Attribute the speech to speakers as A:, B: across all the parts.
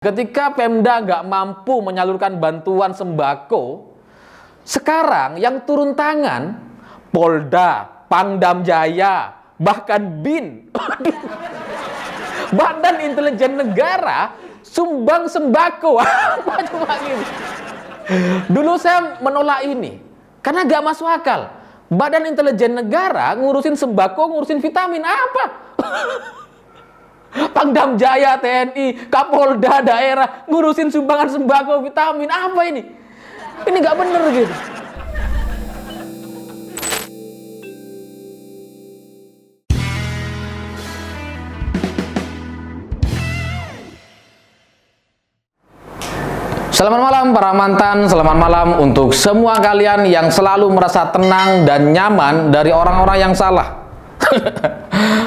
A: Ketika Pemda nggak mampu menyalurkan bantuan sembako, sekarang yang turun tangan Polda, Pangdam Jaya, bahkan BIN, Badan Intelijen Negara, sumbang sembako. Apa cuma ini? Dulu saya menolak ini karena nggak masuk akal. Badan Intelijen Negara ngurusin sembako, ngurusin vitamin apa? Pangdam Jaya, TNI, Kapolda daerah ngurusin sumbangan sembako, vitamin, apa ini? Ini nggak bener gitu. Selamat malam para mantan, selamat malam untuk semua kalian yang selalu merasa tenang dan nyaman dari orang-orang yang salah.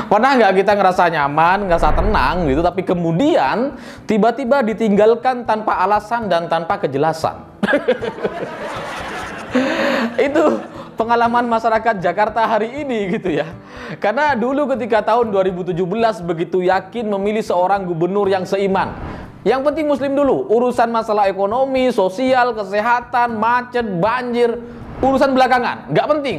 A: Pernah nggak kita ngerasa nyaman, ngerasa tenang gitu, tapi kemudian tiba-tiba ditinggalkan tanpa alasan dan tanpa kejelasan? Itu pengalaman masyarakat Jakarta hari ini gitu ya. Karena dulu ketika tahun 2017 begitu yakin memilih seorang gubernur yang seiman. Yang penting muslim dulu, urusan masalah ekonomi, sosial, kesehatan, macet, banjir, urusan belakangan, nggak penting.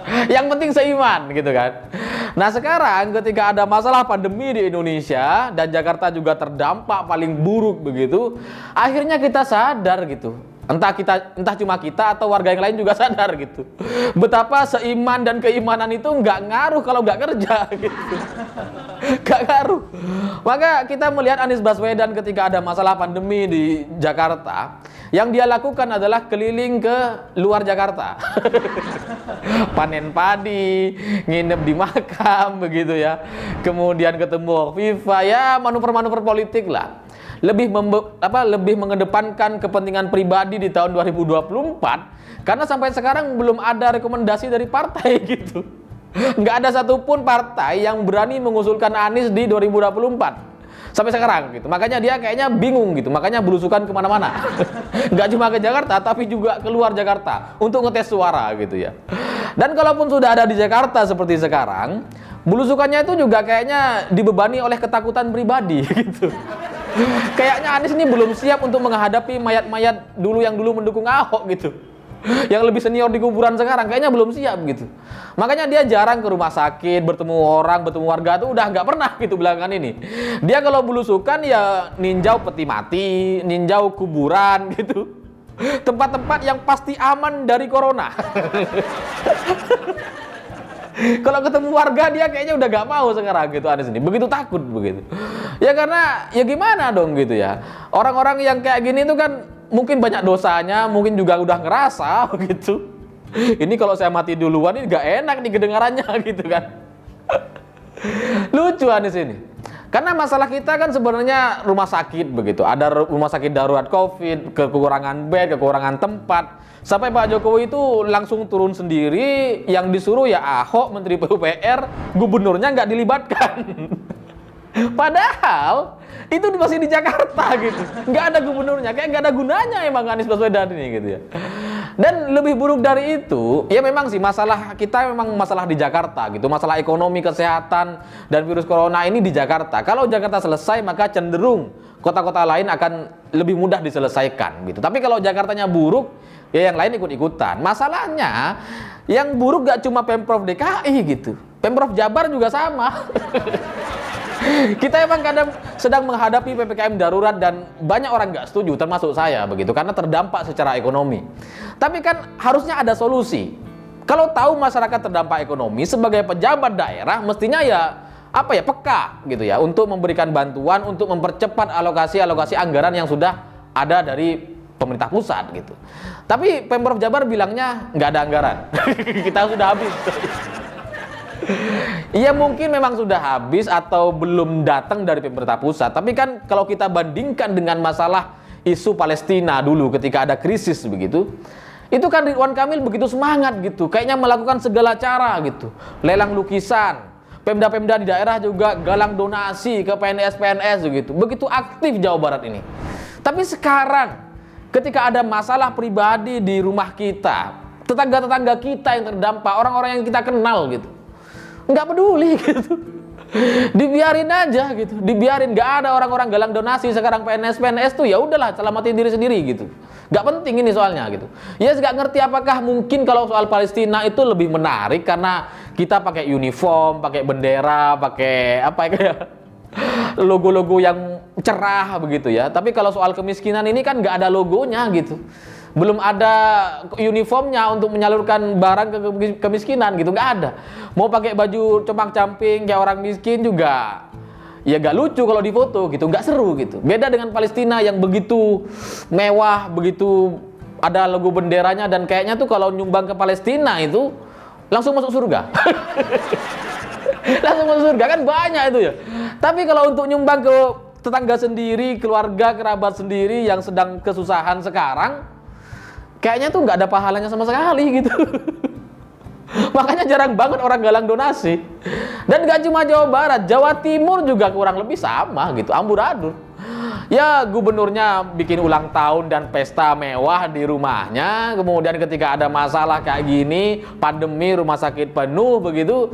A: Yang penting seiman gitu kan. Nah sekarang ketika ada masalah pandemi di Indonesia dan Jakarta juga terdampak paling buruk begitu, akhirnya kita sadar gitu. Entah cuma kita atau warga yang lain juga sadar gitu. Betapa seiman dan keimanan itu nggak ngaruh kalau nggak kerja gitu. Nggak ngaruh. Maka kita melihat Anies Baswedan ketika ada masalah pandemi di Jakarta, yang dia lakukan adalah keliling ke luar Jakarta. Panen padi, nginep di makam begitu ya. Kemudian ketemu FIFA, ya manuver-manuver politik lah. Lebih mengedepankan kepentingan pribadi di tahun 2024 karena sampai sekarang belum ada rekomendasi dari partai gitu. Nggak ada satupun partai yang berani mengusulkan Anies di 2024 sampai sekarang gitu. Makanya dia kayaknya bingung gitu, makanya belusukan kemana-mana. Nggak cuma ke Jakarta tapi juga keluar Jakarta untuk ngetes suara gitu ya. Dan kalaupun sudah ada di Jakarta seperti sekarang, belusukannya itu juga kayaknya dibebani oleh ketakutan pribadi gitu. Kayaknya Anies ini belum siap untuk menghadapi mayat-mayat dulu yang dulu mendukung Ahok gitu. Yang lebih senior di kuburan sekarang kayaknya belum siap gitu. Makanya dia jarang ke rumah sakit, bertemu orang, bertemu warga tuh udah nggak pernah gitu belakangan ini. Dia kalau belusukan ya ninjau peti mati, ninjau kuburan gitu. Tempat-tempat yang pasti aman dari corona. Kalau ketemu warga dia kayaknya udah gak mau sekarang gitu Anies ini. Begitu takut begitu. Ya karena ya gimana dong gitu ya. Orang-orang yang kayak gini tuh kan mungkin banyak dosanya, mungkin juga udah ngerasa begitu. Ini kalau saya mati duluan ini gak enak nih kedengarannya gitu kan. Lucu Anies ini. Karena masalah kita kan sebenarnya rumah sakit begitu. Ada rumah sakit darurat Covid, kekurangan bed, kekurangan tempat. Sampai Pak Jokowi itu langsung turun sendiri, yang disuruh ya Ahok, Menteri PUPR, gubernurnya nggak dilibatkan. Padahal itu masih di Jakarta gitu, nggak ada gubernurnya, kayak nggak ada gunanya emang Anies Baswedan ini gitu ya. Dan lebih buruk dari itu, ya memang sih masalah kita memang masalah di Jakarta gitu, masalah ekonomi, kesehatan, dan virus corona ini di Jakarta. Kalau Jakarta selesai maka cenderung kota-kota lain akan lebih mudah diselesaikan gitu. Tapi kalau Jakartanya buruk, ya yang lain ikut-ikutan. Masalahnya yang buruk gak cuma Pemprov DKI gitu, Pemprov Jabar juga sama. Kita emang kadang sedang menghadapi PPKM darurat dan banyak orang gak setuju, termasuk saya begitu, karena terdampak secara ekonomi. Tapi kan harusnya ada solusi. Kalau tahu masyarakat terdampak ekonomi, sebagai pejabat daerah mestinya ya peka gitu ya untuk memberikan bantuan, untuk mempercepat alokasi anggaran yang sudah ada dari pemerintah pusat gitu. Tapi Pemprov Jabar bilangnya nggak ada anggaran. Kita sudah habis. Iya mungkin memang sudah habis atau belum datang dari pemerintah pusat. Tapi kan kalau kita bandingkan dengan masalah isu Palestina dulu ketika ada krisis begitu, itu kan Ridwan Kamil begitu semangat gitu, kayaknya melakukan segala cara gitu, lelang lukisan. Pemda-pemda di daerah juga galang donasi ke PNS-PNS gitu. Begitu aktif Jawa Barat ini. Tapi sekarang ketika ada masalah pribadi di rumah kita, tetangga-tetangga kita yang terdampak, orang-orang yang kita kenal gitu, nggak peduli gitu. Dibiarin aja gitu, dibiarin. Gak ada orang-orang galang donasi sekarang. PNS tuh ya udahlah, selamatin diri sendiri gitu. Gak penting ini soalnya gitu. Ya gak ngerti apakah mungkin kalau soal Palestina itu lebih menarik karena kita pakai uniform, pakai bendera, pakai apa ya, logo-logo yang cerah begitu ya. Tapi kalau soal kemiskinan ini kan gak ada logonya gitu. Belum ada uniformnya untuk menyalurkan barang ke kemiskinan gitu, nggak ada. Mau pakai baju compang-camping kayak orang miskin juga ya nggak lucu kalau difoto gitu, nggak seru gitu. Beda dengan Palestina yang begitu mewah, begitu ada logo benderanya, dan kayaknya tuh kalau nyumbang ke Palestina itu langsung masuk surga. Langsung masuk surga kan banyak itu ya. Tapi kalau untuk nyumbang ke tetangga sendiri, keluarga, kerabat sendiri yang sedang kesusahan sekarang, kayaknya tuh nggak ada pahalanya sama sekali gitu. Makanya jarang banget orang galang donasi. Dan gak cuma Jawa Barat, Jawa Timur juga kurang lebih sama gitu, amburadul. Ya gubernurnya bikin ulang tahun dan pesta mewah di rumahnya, kemudian ketika ada masalah kayak gini, pandemi, rumah sakit penuh begitu,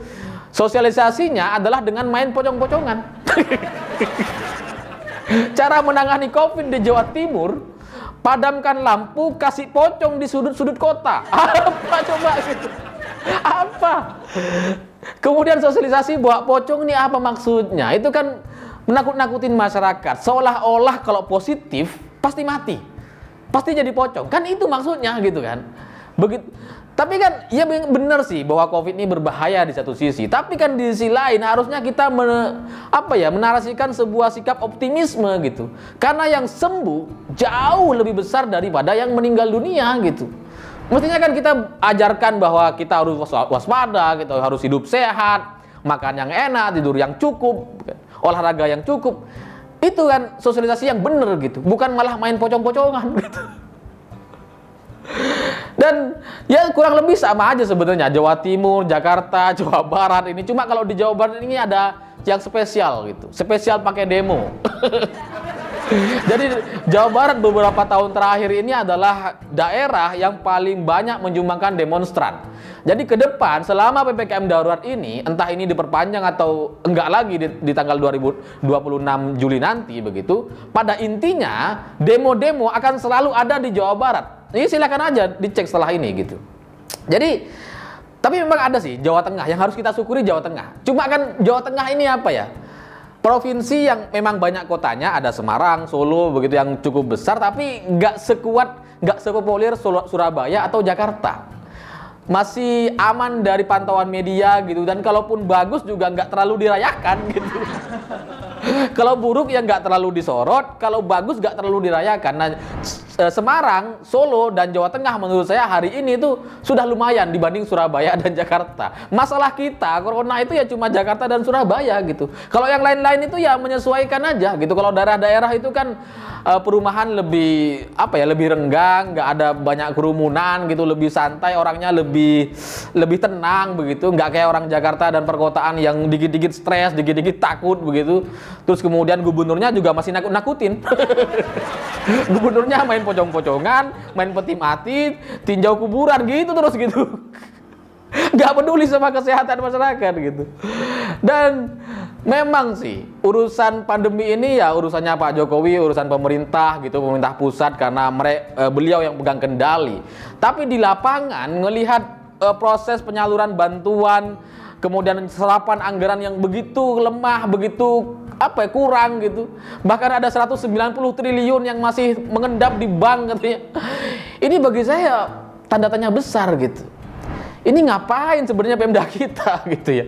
A: sosialisasinya adalah dengan main pocong-pocongan. Cara menangani COVID di Jawa Timur, padamkan lampu, kasih pocong di sudut-sudut kota. Apa coba gitu? Apa? Kemudian sosialisasi bawa pocong ini apa maksudnya? Itu kan menakut-nakutin masyarakat. Seolah-olah kalau positif pasti mati, pasti jadi pocong. Kan itu maksudnya gitu kan? Begitu. Tapi kan ya benar sih bahwa COVID ini berbahaya di satu sisi. Tapi kan di sisi lain harusnya kita menarasikan sebuah sikap optimisme gitu. Karena yang sembuh jauh lebih besar daripada yang meninggal dunia gitu. Mestinya kan kita ajarkan bahwa kita harus waspada, kita harus hidup sehat, makan yang enak, tidur yang cukup, olahraga yang cukup. Itu kan sosialisasi yang benar gitu. Bukan malah main pocong-pocongan gitu. Dan ya kurang lebih sama aja sebenarnya Jawa Timur, Jakarta, Jawa Barat ini. Cuma kalau di Jawa Barat ini ada yang spesial gitu. Spesial pakai demo. Jadi Jawa Barat beberapa tahun terakhir ini adalah daerah yang paling banyak menyumbangkan demonstran. Jadi ke depan selama PPKM darurat ini, entah ini diperpanjang atau enggak lagi di tanggal 26 Juli nanti begitu, pada intinya demo-demo akan selalu ada di Jawa Barat. Ini silakan aja dicek setelah ini gitu. Jadi tapi memang ada sih Jawa Tengah yang harus kita syukuri, Jawa Tengah. Cuma kan Jawa Tengah ini apa ya? Provinsi yang memang banyak kotanya, ada Semarang, Solo begitu yang cukup besar, tapi nggak sekuat, nggak sepopuler Surabaya atau Jakarta. Masih aman dari pantauan media gitu, dan kalaupun bagus juga nggak terlalu dirayakan gitu. Kalau buruk ya nggak terlalu disorot, kalau bagus nggak terlalu dirayakan. Nah, Semarang, Solo, dan Jawa Tengah menurut saya hari ini tuh sudah lumayan dibanding Surabaya dan Jakarta. Masalah kita, corona itu ya cuma Jakarta dan Surabaya gitu. Kalau yang lain-lain itu ya menyesuaikan aja gitu. Kalau daerah-daerah itu kan perumahan lebih lebih renggang, nggak ada banyak kerumunan gitu, lebih santai, orangnya lebih tenang begitu, nggak kayak orang Jakarta dan perkotaan yang dikit-dikit stres, dikit-dikit takut begitu. Terus kemudian gubernurnya juga masih nakut-nakutin. Gubernurnya main pocong-pocongan, main peti mati, tinjau kuburan gitu terus gitu. Nggak peduli sama kesehatan masyarakat gitu. Dan memang sih urusan pandemi ini ya urusannya Pak Jokowi, urusan pemerintah gitu, pemerintah pusat karena beliau yang pegang kendali. Tapi di lapangan ngelihat proses penyaluran bantuan, kemudian serapan anggaran yang begitu lemah, begitu kurang gitu. Bahkan ada 190 triliun yang masih mengendap di bank katanya. Ini bagi saya tanda tanya besar gitu. Ini ngapain sebenarnya Pemda kita gitu ya.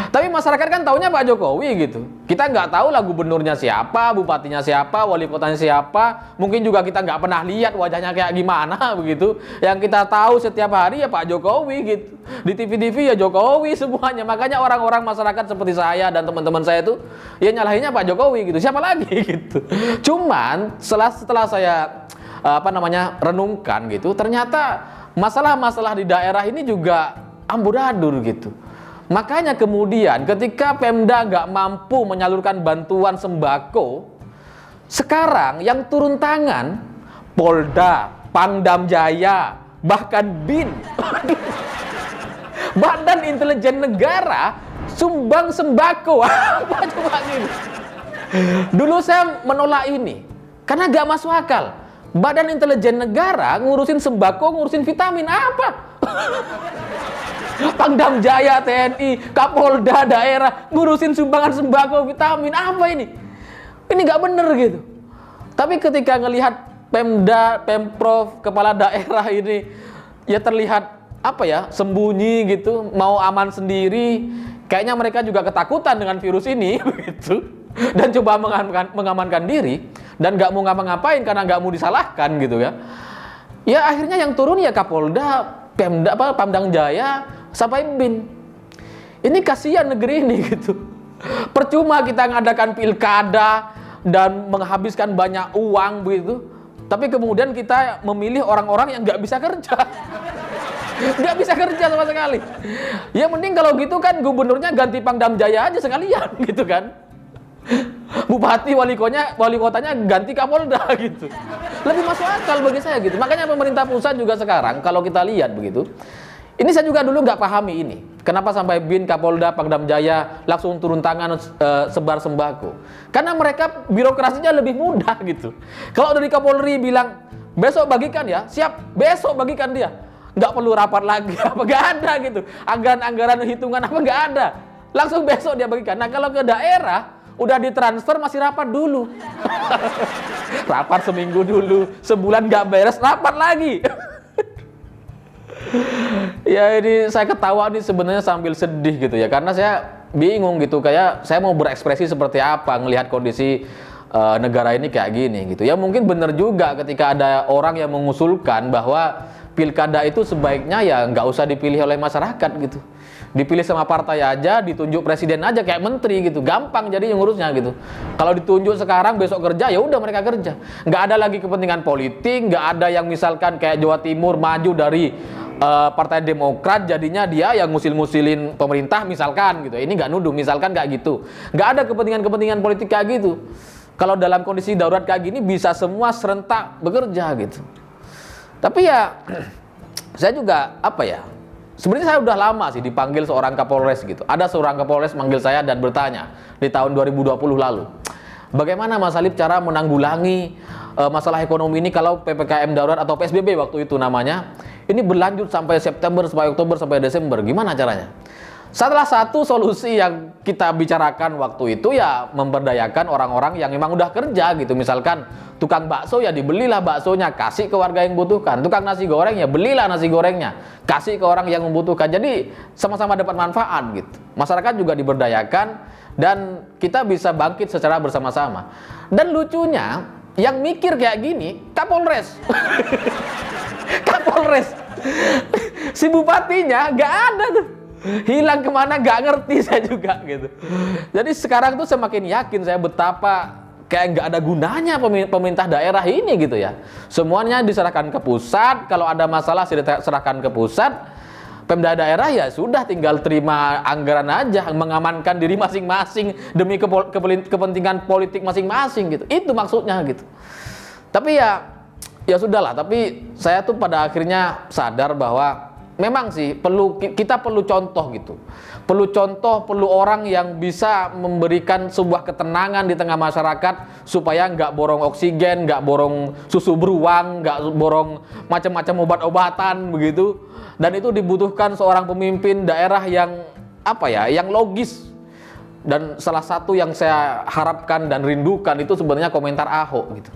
A: Tapi masyarakat kan taunya Pak Jokowi gitu. Kita nggak tahu lah gubernurnya siapa, bupatinya siapa, wali kotanya siapa. Mungkin juga kita nggak pernah lihat wajahnya kayak gimana begitu. Yang kita tahu setiap hari ya Pak Jokowi gitu. Di TV-TV ya Jokowi semuanya. Makanya orang-orang masyarakat seperti saya dan teman-teman saya itu ya nyalahinnya Pak Jokowi gitu. Siapa lagi gitu. Cuman setelah saya renungkan gitu, ternyata masalah-masalah di daerah ini juga amburadul gitu. Makanya kemudian ketika Pemda nggak mampu menyalurkan bantuan sembako, sekarang yang turun tangan Polda, Pangdam Jaya, bahkan BIN, Badan Intelijen Negara Sumbang sembako. Apa coba gini? Dulu saya menolak ini karena gak masuk akal. Badan Intelijen Negara ngurusin sembako, ngurusin vitamin apa? Pangdam Jaya TNI, Kapolda daerah ngurusin sumbangan sembako, vitamin apa ini? Ini gak bener gitu. Tapi ketika ngelihat Pemda, Pemprov, kepala daerah ini ya terlihat apa ya, sembunyi gitu, mau aman sendiri. Kayaknya mereka juga ketakutan dengan virus ini begitu. Dan coba mengamankan diri dan nggak mau ngapa-ngapain karena nggak mau disalahkan gitu ya. Ya akhirnya yang turun ya Kapolda, Pemda, Pamdang Jaya, sampai BIN. Ini kasihan negeri ini gitu. Percuma kita ngadakan pilkada dan menghabiskan banyak uang begitu, tapi kemudian kita memilih orang-orang yang nggak bisa kerja. Nggak bisa kerja sama sekali. Ya mending kalau gitu kan gubernurnya ganti Pangdam Jaya aja sekalian gitu kan. Bupati wali kotanya ganti Kapolda gitu. Lebih masuk akal bagi saya gitu. Makanya pemerintah pusat juga sekarang kalau kita lihat begitu. Ini saya juga dulu nggak pahami ini. Kenapa sampai BIN, Kapolda, Pangdam Jaya langsung turun tangan sebar sembako? Karena mereka birokrasinya lebih mudah gitu. Kalau dari Kapolri bilang besok bagikan ya, siap besok bagikan dia. Nggak perlu rapat lagi, apa nggak ada gitu. Anggaran-anggaran hitungan apa nggak ada. Langsung besok dia bagikan. Nah kalau ke daerah udah ditransfer masih rapat dulu. Rapat seminggu dulu, sebulan nggak beres, rapat lagi. Ya ini saya ketawa nih sebenarnya sambil sedih gitu ya, karena saya bingung gitu, kayak saya mau berekspresi seperti apa ngelihat kondisi negara ini kayak gini gitu. Ya mungkin benar juga ketika ada orang yang mengusulkan bahwa pilkada itu sebaiknya ya nggak usah dipilih oleh masyarakat gitu. Dipilih sama partai aja, ditunjuk presiden aja kayak menteri gitu, gampang jadi yang ngurusnya gitu. Kalau ditunjuk sekarang besok kerja ya udah mereka kerja, nggak ada lagi kepentingan politik, nggak ada yang misalkan kayak Jawa Timur maju dari Partai Demokrat jadinya dia yang ngusil-ngusilin pemerintah misalkan gitu. Ini nggak nuduh, misalkan nggak gitu, nggak ada kepentingan-kepentingan politik kayak gitu. Kalau dalam kondisi darurat kayak gini bisa semua serentak bekerja gitu. Tapi ya saya juga apa ya, sebenarnya saya udah lama sih dipanggil seorang Kapolres gitu. Ada seorang Kapolres manggil saya dan bertanya di tahun 2020 lalu, bagaimana Mas Halib cara menanggulangi masalah ekonomi ini kalau PPKM darurat atau PSBB waktu itu namanya, ini berlanjut sampai September, sampai Oktober, sampai Desember, gimana caranya? Salah satu solusi yang kita bicarakan waktu itu ya memberdayakan orang-orang yang memang udah kerja gitu. Misalkan tukang bakso ya dibelilah baksonya, kasih ke warga yang membutuhkan. Tukang nasi goreng ya belilah nasi gorengnya, kasih ke orang yang membutuhkan. Jadi sama-sama dapat manfaat gitu. Masyarakat juga diberdayakan dan kita bisa bangkit secara bersama-sama. Dan lucunya yang mikir kayak gini Kapolres. Kapolres. Si bupatinya nggak ada tuh. Hilang kemana gak ngerti saya juga gitu. Jadi sekarang tuh semakin yakin saya betapa kayak nggak ada gunanya pemerintah daerah ini gitu ya. Semuanya diserahkan ke pusat, kalau ada masalah serahkan ke pusat. Pemda daerah ya sudah tinggal terima anggaran aja, mengamankan diri masing-masing demi kepentingan politik masing-masing gitu. Itu maksudnya gitu. Tapi ya sudahlah, tapi saya tuh pada akhirnya sadar bahwa memang sih kita perlu contoh gitu. Perlu contoh, perlu orang yang bisa memberikan sebuah ketenangan di tengah masyarakat supaya nggak borong oksigen, nggak borong susu beruang, nggak borong macam-macam obat-obatan begitu. Dan itu dibutuhkan seorang pemimpin daerah yang apa ya, yang logis. Dan salah satu yang saya harapkan dan rindukan itu sebenarnya komentar Ahok gitu.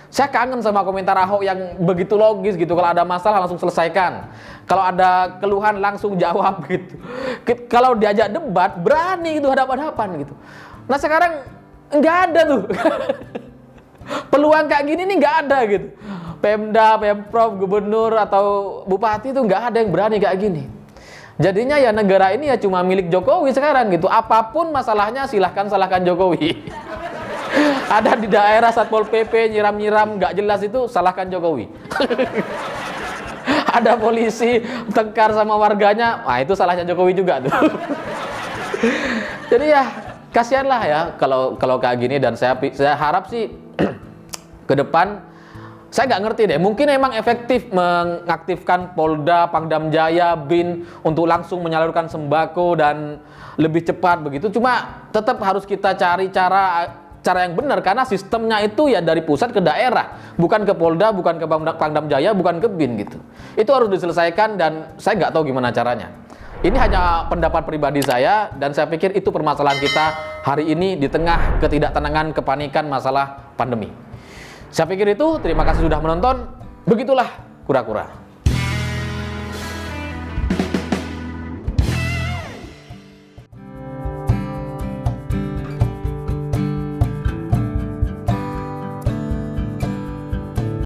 A: Saya kangen sama komentar Ahok yang begitu logis gitu. Kalau ada masalah langsung selesaikan. Kalau ada keluhan langsung jawab gitu. Kalau diajak debat berani itu hadap-hadapan gitu. Nah sekarang nggak ada tuh. Peluang kayak gini nih nggak ada gitu. Pemda, Pemprov, gubernur atau bupati itu nggak ada yang berani kayak gini. Jadinya ya negara ini ya cuma milik Jokowi sekarang gitu. Apapun masalahnya silahkan salahkan Jokowi. Ada di daerah Satpol PP nyiram-nyiram nggak jelas itu salahkan Jokowi. Ada polisi tengkar sama warganya, nah itu salahnya Jokowi juga tuh. Jadi ya kasihanlah ya kalau kayak gini, dan saya harap sih ke depan Saya nggak ngerti deh, mungkin emang efektif mengaktifkan Polda, Pangdam Jaya, BIN untuk langsung menyalurkan sembako dan lebih cepat begitu. Cuma tetap harus kita cari cara yang benar, karena sistemnya itu ya dari pusat ke daerah, bukan ke Polda, bukan ke Pangdam Jaya, bukan ke BIN gitu. Itu harus diselesaikan dan saya nggak tahu gimana caranya. Ini hanya pendapat pribadi saya dan saya pikir itu permasalahan kita hari ini di tengah ketidaktenangan, kepanikan masalah pandemi. Saya pikir itu, terima kasih sudah menonton. Begitulah kura-kura.